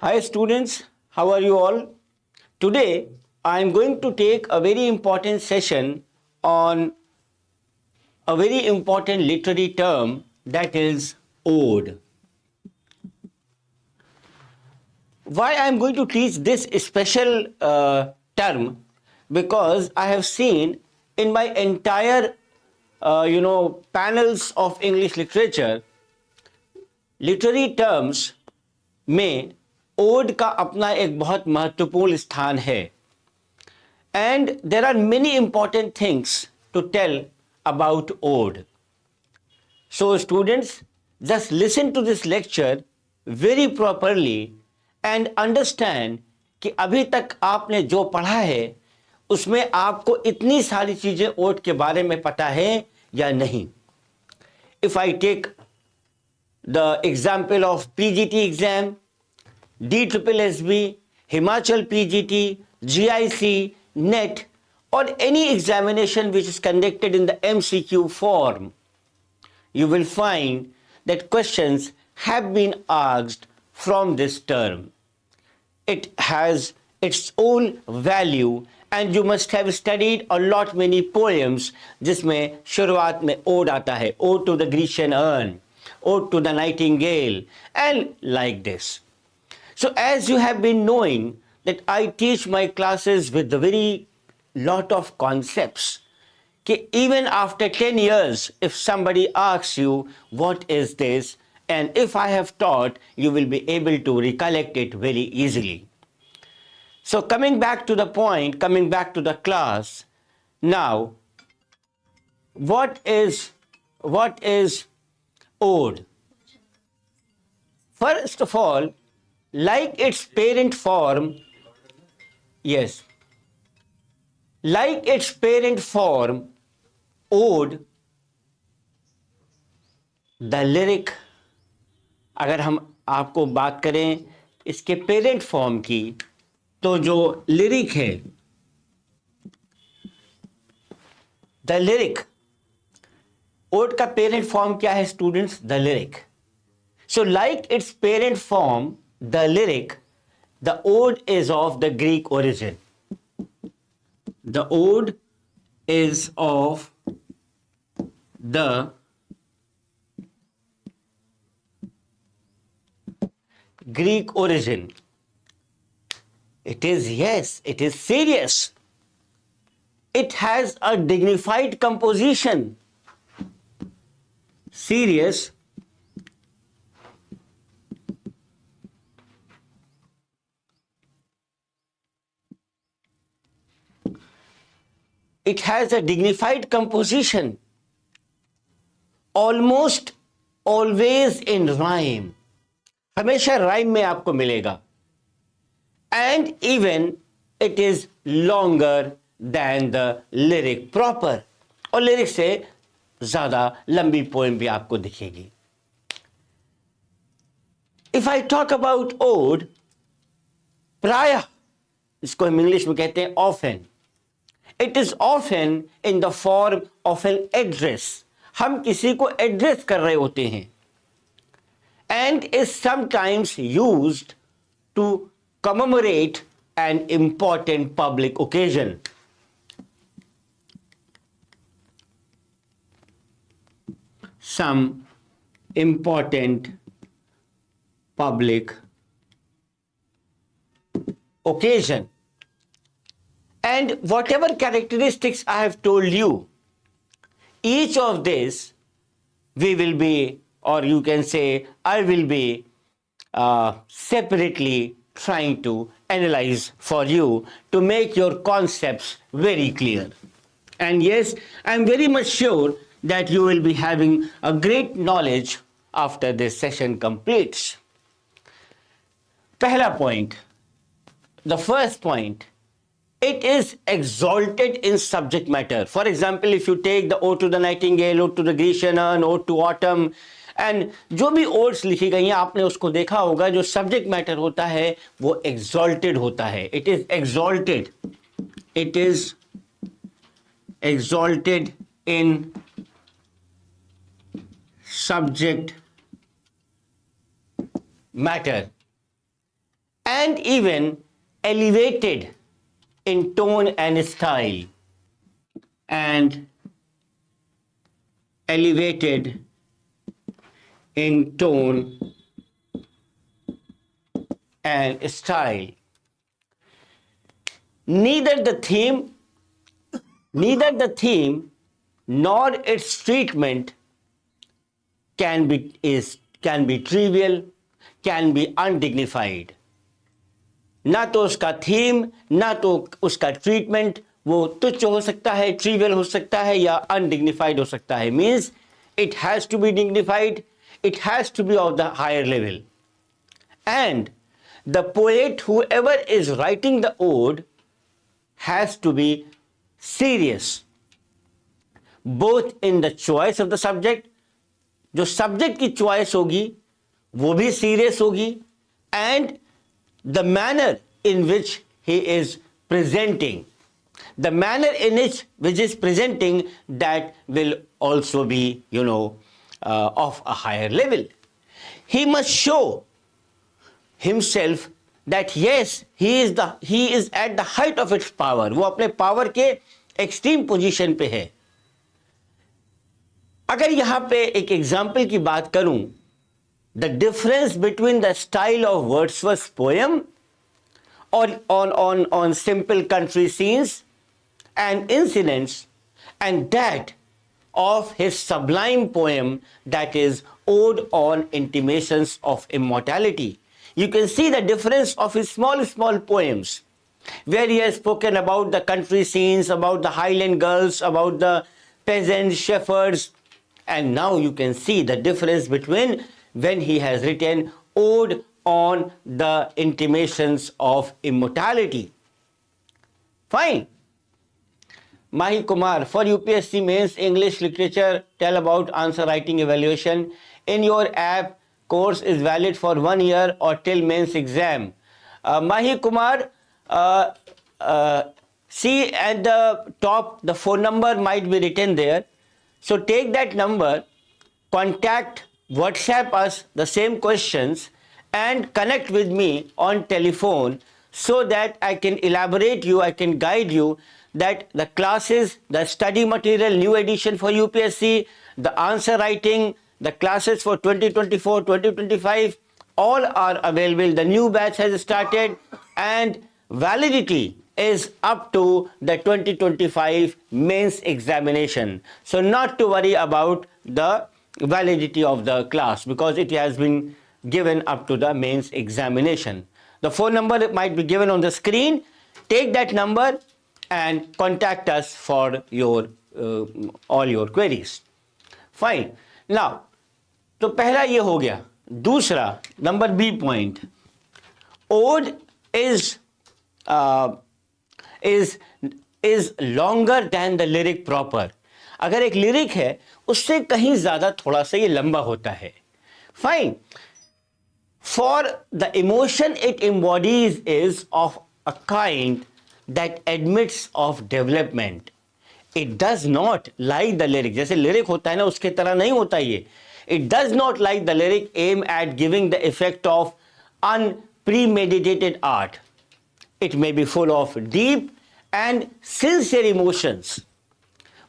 Hi students, how are you all? Today I am going to take a very important session on a very important literary term, that is ode. Why I am going to teach this special term? Because I have seen in my entire panels of English literature, literary terms में odd का अपना एक बहुत महत्वपूर्ण स्थान है. And there are many important things to tell about ode. So students, just listen to this lecture very properly and understand कि अभी तक आपने जो पढ़ा है उसमें आपको इतनी सारी चीजें ओड के बारे में पता है या नहीं. If I take the example of PGT exam, DSSB, Himachal PGT, GIC, NET, or any examination which is conducted in the MCQ form, you will find that questions have been asked from this term. It has its own value and you must have studied a lot many poems जिसमें शुरुआत में ode आता है, ode to the Grecian urn, ode to the nightingale, and like this. So as you have been knowing that I teach my classes with a very lot of concepts, कि even after 10 years, if somebody asks you what is this, and if I have taught, you will be able to recollect it very easily. So coming back to the point, coming back to the class, now what is ode? First of all, like its parent form, yes, like its parent form, ode, the lyric, अगर हम आपको बात करें इसके parent form की, तो जो lyric है, द लिरिक, ओड का पेरेंट फॉर्म क्या है students? The lyric. So like its parent form, the lyric, the ode is of the Greek origin. The ode is of the Greek origin. It is, yes, it is serious. It has a dignified composition. Serious. It has a dignified composition, almost always in rhyme. हमेशा rhyme में आपको मिलेगा. And even it is longer than the lyric proper. और lyric से ज़्यादा लंबी poem भी आपको दिखेगी. If I talk about ode, प्रायः, इसको हम इंग्लिश में कहते हैं often. It is often in the form of an address. हम किसी को address कर रहे होते हैं. And is sometimes used to commemorate an important public occasion. Some important public occasion. And whatever characteristics I have told you, each of this we will be, or you can say I will be separately trying to analyze for you to make your concepts very clear. And yes, I am very much sure that you will be having a great knowledge after this session completes. Pehla point, the first point, it is exalted in subject matter. For example, if you take the Ode to the Nightingale, Ode to the Grecian urn, Ode to Autumn, and जो भी odes लिखी गई हैं आपने उसको देखा होगा, जो subject matter होता है वो exalted होता है. It is exalted. It is exalted in subject matter. and even elevated in tone and style, and elevated in tone and style. Neither the theme nor its treatment can be trivial, can be undignified. ना तो उसका theme, ना तो उसका treatment वो तुच्छ हो सकता है, ट्रिवियल हो सकता है या अनडिग्निफाइड हो सकता है. Means it has to be dignified, it has to be of the higher level. And the poet, whoever is writing the ode, has to be serious, both in the choice of the subject, जो subject की choice होगी वो भी serious होगी, and the manner in which he is presenting, the manner in which is presenting, that will also be, of a higher level. He must show himself that yes, he is at the height of its power. वो अपने power के extreme position पे है. अगर यहाँ पे एक example की बात करूं, the difference between the style of Wordsworth's poem on simple country scenes and incidents, and that of his sublime poem, that is Ode on Intimations of Immortality. You can see the difference of his small poems, where he has spoken about the country scenes, about the highland girls, about the peasants, shepherds, and now you can see the difference between when he has written Ode on the Intimations of Immortality. Fine. Mahi Kumar, for UPSC Mains English Literature, tell about answer writing evaluation. In your app, course is valid for 1 year or till mains exam. Mahi Kumar, see at the top, the phone number might be written there. So take that number, contact, WhatsApp us the same questions and connect with me on telephone so that I can elaborate you, I can guide you that the classes, the study material, new edition for UPSC, the answer writing, the classes for 2024, 2025, all are available. The new batch has started and validity is up to the 2025 mains examination. So not to worry about the validity of the class because it has been given up to the mains examination. The phone number might be given on the screen. Take that number and contact us for your all your queries. Fine. Now, तो पहला ये हो गया. दूसरा, number B point. Ode is longer than the lyric proper. अगर एक lyric है, उससे कहीं ज़्यादा थोड़ा सा ये लंबा होता है. Fine. For the emotion it embodies is of a kind that admits of development. It does not like the lyric. जैसे lyric होता है ना, उसके तरह नहीं होता ये. It does not like the lyric aim at giving the effect of unpremeditated art. It may be full of deep and sincere emotions,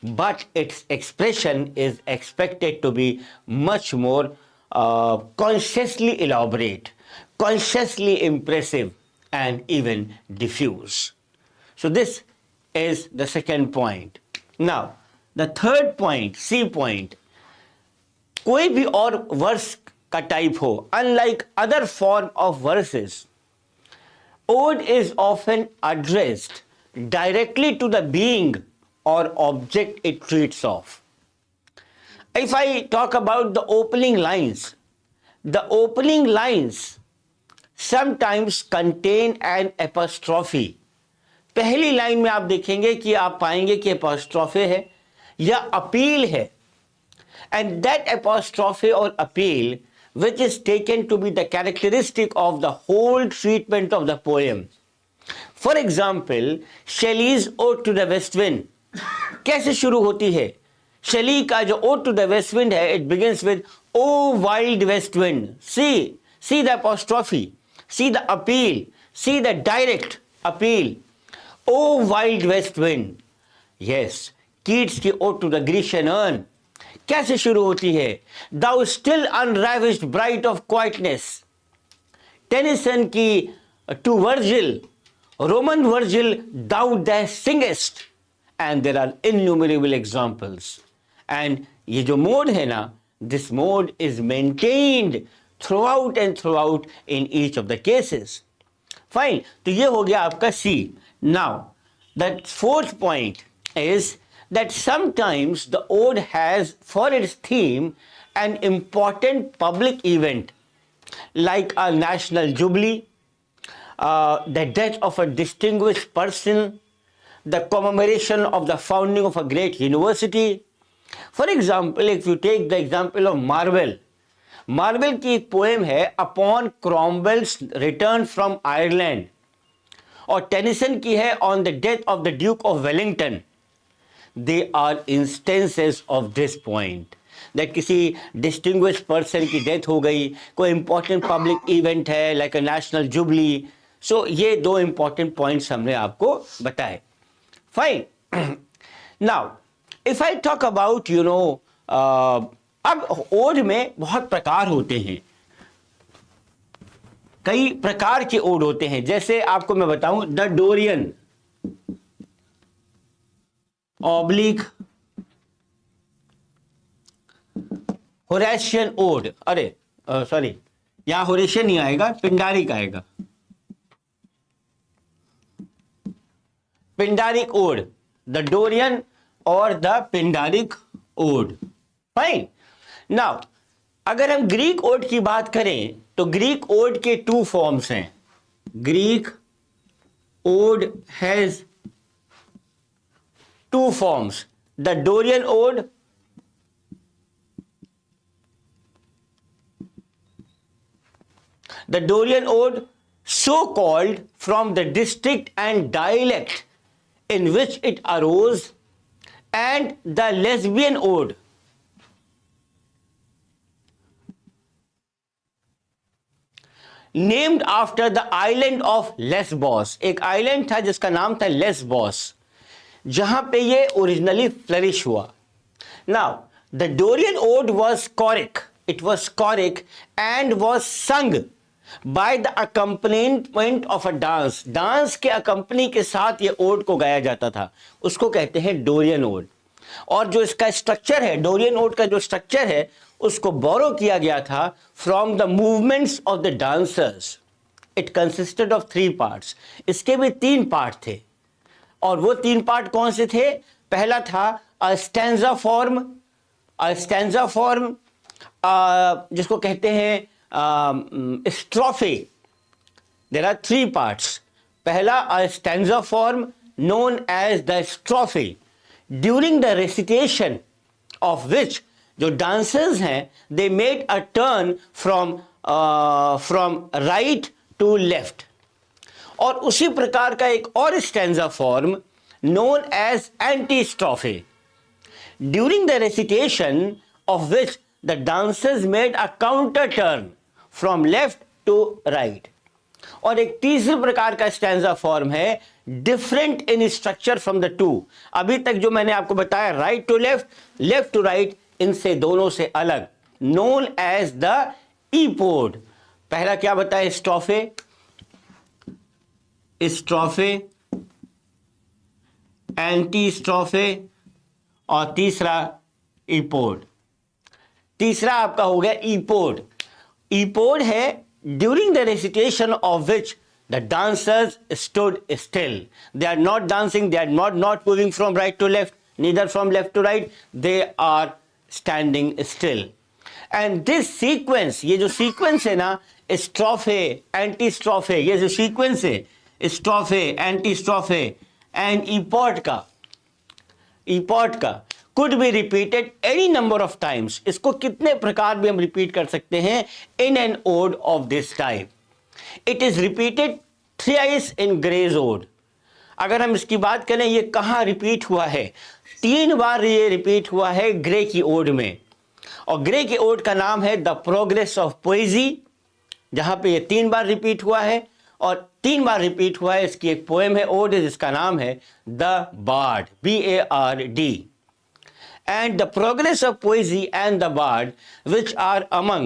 but its expression is expected to be much more consciously elaborate, consciously impressive, and even diffuse. So this is the second point. Now, the third point, C point, कोई भी और verse का type हो, unlike other form of verses, ode is often addressed directly to the being or object it treats of. If I talk about the opening lines sometimes contain an apostrophe. पहली line में आप देखेंगे कि आप पाएंगे कि apostrophe है या appeal है. And that apostrophe or appeal, which is taken to be the characteristic of the whole treatment of the poem. For example, Shelley's Ode to the West Wind. कैसे शुरू होती है? Shelley का जो Ode to the West Wind है, it begins with, "Oh wild west wind." See the apostrophe. See the appeal, see the direct appeal. Oh wild west wind. Yes, Keats की Ode to the Grecian urn कैसे शुरू होती है? Thou still unravished bright of quietness. Tennyson की to Virgil, Roman Virgil, thou there singest. And there are innumerable examples. And ये जो mode है ना, this mode is maintained throughout and throughout in each of the cases. Fine. तो ये हो गया आपका C. Now, the fourth point is that sometimes the ode has for its theme an important public event like a national jubilee, the death of a distinguished person, the commemoration of the founding of a great university. For example, if you take the example of Marvell, Marvell की एक poem है upon Cromwell's return from Ireland, और Tennyson की है on the death of the duke of Wellington. They are instances of this point that किसी distinguish person की death हो गई, कोई इंपॉर्टेंट पब्लिक इवेंट है लाइक अ नेशनल जुबली. सो ये दो इंपॉर्टेंट पॉइंट्स हमने आपको बताए. Fine. Now if I talk about अब ओड में बहुत प्रकार होते हैं, कई प्रकार के ओड होते हैं. जैसे आपको मैं बताऊं, the Dorian oblique Horatian ode. अरे सॉरी, यहां होरेशियन नहीं आएगा, पिंडारिक आएगा. पिंडारिक ओड, द डोरियन और the Pindaric ode. Fine. Now अगर हम ग्रीक ओड की बात करें तो ग्रीक ओड के टू फॉर्म्स हैं. Greek ode has two forms, the Dorian ode so called from the district and dialect in which it arose, and the lesbian ode named after the island of Lesbos. एक island था जिसका नाम था Lesbos, जहां पे ये originally flourish हुआ. Now the Dorian ode was choric. It was choric and was sung by the accompaniment of a dance. Dance के अकम्पनी के साथ ये ओड को गाया जाता था, उसको कहते हैं डोरियन ओड. और जो इसका स्ट्रक्चर है, डोरियन ओड का जो स्ट्रक्चर है, उसको बोरो किया गया था from the movements of the dancers. It consisted of 3 parts. इसके भी 3 पार्ट थे, और वो 3 पार्ट कौन से थे? पहला था अ स्टैंजा फॉर्म, जिसको कहते हैं स्ट्रोफे. There are 3 parts. पहला a stanza form known as the strophe, during the recitation of which जो डांसर्स हैं they made a turn from right to left. और उसी प्रकार का एक और stanza form known as antistrophe, during the recitation of which the dancers made a counter turn from left to right. और एक तीसरे प्रकार का स्टैंजा फॉर्म है different in structure from the two. अभी तक जो मैंने आपको बताया right to left, left to right, इनसे दोनों से अलग, नोन एज द ईपोड. पहला क्या बताया? स्ट्रोफे, एंटी स्ट्रोफे, और तीसरा ईपोड. तीसरा आपका हो गया ईपोड. ईपोड है during the recitation of which the dancers stood still. They are not dancing, they are not moving from right to left, neither from left to right, they are standing still. And this sequence, ये जो sequence है ना, स्ट्रोफे anti स्ट्रोफे, ये जो sequence है स्ट्रोफे anti स्ट्रोफे and epode का could be repeated any number of times. इसको कितने प्रकार भी हम रिपीट कर सकते हैं in an ode of this type. It is repeated thrice in Gray's ode. अगर हम इसकी बात करें ये कहाँ रिपीट हुआ है? 3 बार ये रिपीट हुआ है ग्रे की ओड में. और ग्रे की ओड का नाम है द प्रोग्रेस ऑफ पोएजी, जहां पे ये 3 बार रिपीट हुआ है, और 3 बार रिपीट हुआ है। इसकी एक पोएम है, ओड है, जिसका नाम है the bard, BARD. And the progress of poesy and the bard, which are among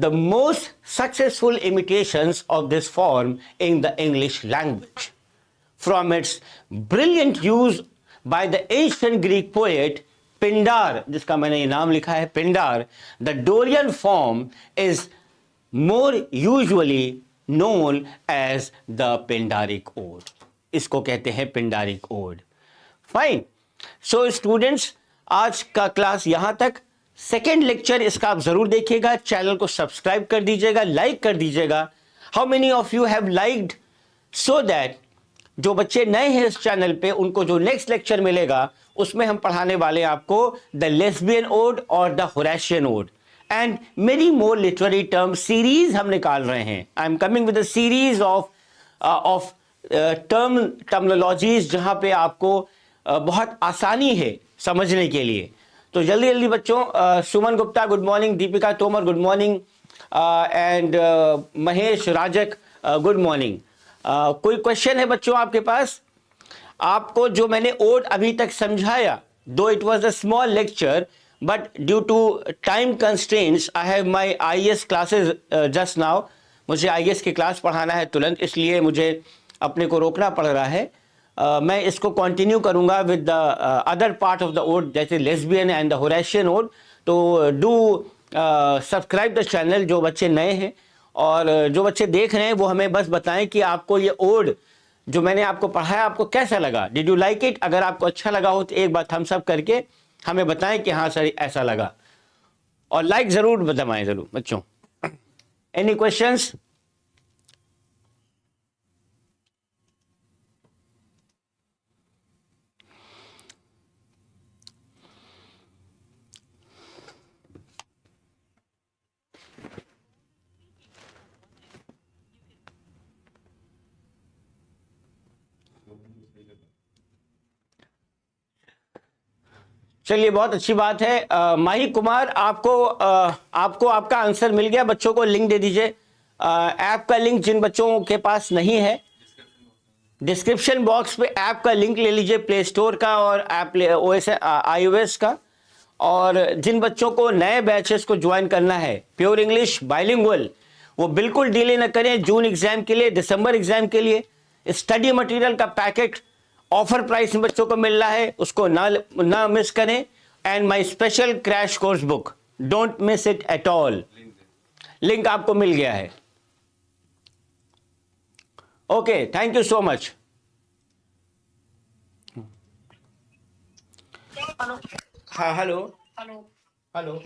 the most successful imitations of this form in the English language. From its brilliant use by the ancient Greek poet Pindar, जिसका मैंने ये नाम लिखा है Pindar, the Dorian form is more usually known as the Pindaric ode. इसको कहते हैं Pindaric ode. Fine. So students, आज का क्लास यहां तक। सेकेंड लेक्चर इसका आप जरूर देखिएगा, चैनल को सब्सक्राइब कर दीजिएगा, लाइक कर दीजिएगा। How many of you have liked, so that जो बच्चे नए हैं इस चैनल पे, उनको जो नेक्स्ट लेक्चर मिलेगा उसमें हम पढ़ाने वाले हैं आपको द लेस्बियन ओड और the Horatian ode and many more literary term series हम निकाल रहे हैं। I am coming with a series of terminologies जहां पे आपको बहुत आसानी है समझने के लिए। तो जल्दी जल्दी बच्चों, Suman Gupta good morning, Deepika Tomar good morning, and Mahesh Rajak good morning. कोई क्वेश्चन है बच्चों आपके पास? आपको जो मैंने ओड अभी तक समझाया, though it was a small lecture, but due to time constraints I have my IAS classes just now. मुझे IAS की क्लास पढ़ाना है तुरंत, इसलिए मुझे अपने को रोकना पड़ रहा है। मैं इसको कंटिन्यू करूंगा with the other part of the ode, जैसे Lesbian and the Horatian ode. तो डू सब्सक्राइब द चैनल जो बच्चे नए हैं, और जो बच्चे देख रहे हैं वो हमें बस बताएं कि आपको ये ओड जो मैंने आपको पढ़ाया आपको कैसा लगा। Did you like it? अगर आपको अच्छा लगा हो तो एक बार थम्स अप करके हमें बताएं कि हाँ सर ऐसा लगा, और लाइक जरूर दबाएं जरूर बच्चों। Any questions? चलिए, बहुत अच्छी बात है। माही कुमार, आपको आपका आंसर मिल गया। बच्चों को लिंक दे दीजिए, ऐप का लिंक जिन बच्चों के पास नहीं है, डिस्क्रिप्शन बॉक्स पे ऐप का लिंक ले लीजिए, प्ले स्टोर का और ऐप OS iOS का। और जिन बच्चों को नए बैचेस को ज्वाइन करना है, प्योर इंग्लिश बाइलिंगुअल, वो बिल्कुल डिले न करें। जून एग्जाम के लिए, दिसंबर एग्जाम के लिए स्टडी मटेरियल का पैकेट ऑफर प्राइस में बच्चों को मिल रहा है, उसको ना मिस करें। And my special crash course book, don't miss it at all. Link आपको मिल गया है। Okay, thank you so much. हाँ, हेलो हेलो हेलो।